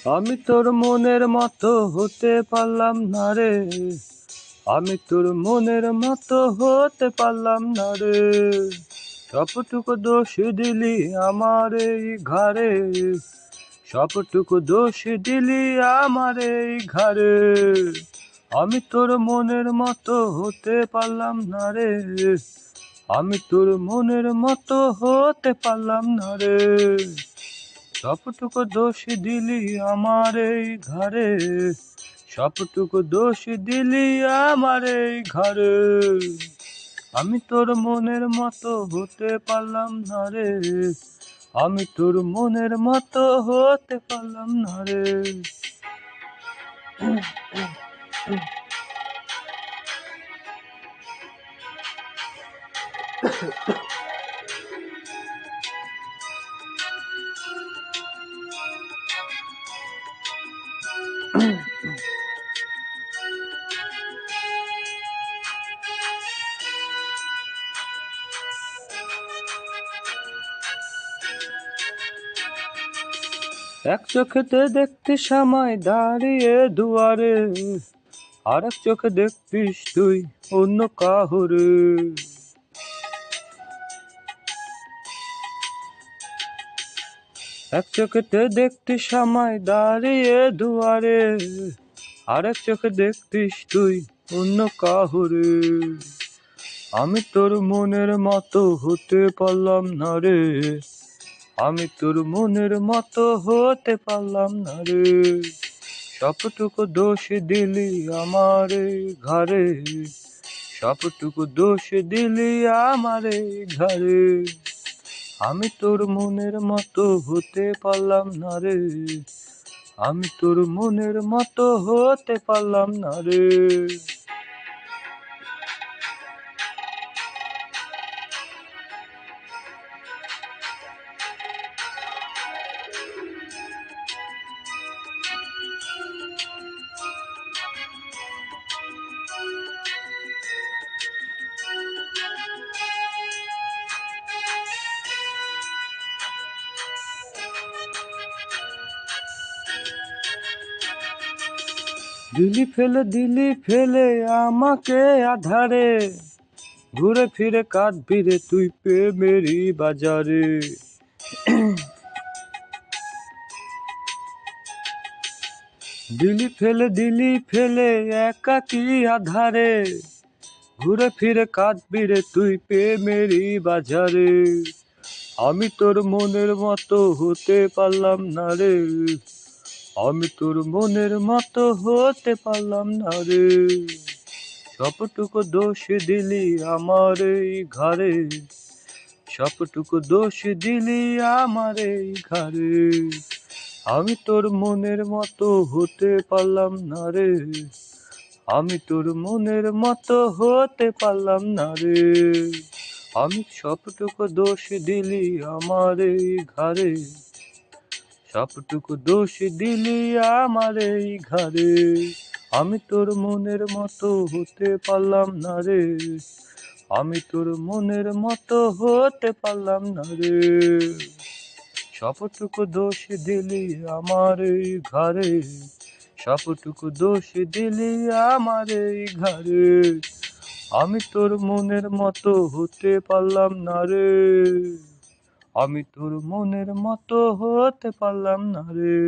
আমি তোর মনের মতো হতে পারলাম না রে, আমি তোর মনের মতো হতে পারলাম না রে। সবটুকু দোষ দিলি আমার এই ঘরে, সবটুকু দোষ দিলি আমার এই ঘরে। আমি তোর মনের মতো হতে পারলাম না রে, আমি তোর মনের মতো হতে পারলাম না রে। সবটুকু দোষ দিলি আমার এই ঘরে, সবটুকু দোষ দিলি আমার এই ঘরে। আমি তোর মনের মতো হতে পারলাম না রে, আমি তোর মনের মতো হতে পারলাম না রে। এক চোখেতে দেখতে সময় দাঁড়িয়ে দুয়ারে, আর এক চোখে দেখতিস তুই অন্য কাহুরে। এক চোখেতে দেখতি সময় দাঁড়িয়ে দুয়ারে, আর এক চোখে দেখতিস তুই অন্য কাহুরে। আমি তোর মনের মতো হতে পারলাম না রে, আমি তোর মনের মতো হতে পারলাম না রে। সবটুকু দোষ দিলি আমার এই ঘরে, সবটুকু দোষ দিলি আমার এই ঘরে। আমি তোর মনের মতো হতে পারলাম না রে, আমি তোর মনের মতো হতে পারলাম না রে। দিলি ফেলে আমাকে আধারে, ঘুরে ফিরে কাঁদবি রে তুই প্রেমেরই বাজারে। দিলি ফেলে একাকী আধারে, ঘুরে ফিরে কাঁদবি রে তুই প্রেমেরই বাজারে। আমি তোর মনের মতো হতে পারলাম না রে, আমি তোর মনের মতো হতে পারলাম না রে। সবটুকু দোষ দিলি আমার এই ঘরে, সবটুকু দোষ দিলি আমার এই ঘরে। আমি তোর মনের মতো হতে পারলাম না রে, আমি তোর মনের মতো হতে পারলাম না রে। আমি সবটুকু দোষ দিলি আমার এই ঘরে, সবটুকু দোষ দিলি আমার এই ঘরে। আমি তোর মনের মতো হতে পারলাম না রে, আমি তোর মনের মতো হতে পারলাম না রে। সবটুকু দোষ দিলি আমার এই ঘরে, সবটুকু দোষ দিলি আমার এই ঘরে। আমি তোর মনের মতো হতে পারলাম না রে, আমি তোর মনের মতো হতে পারলাম না রে।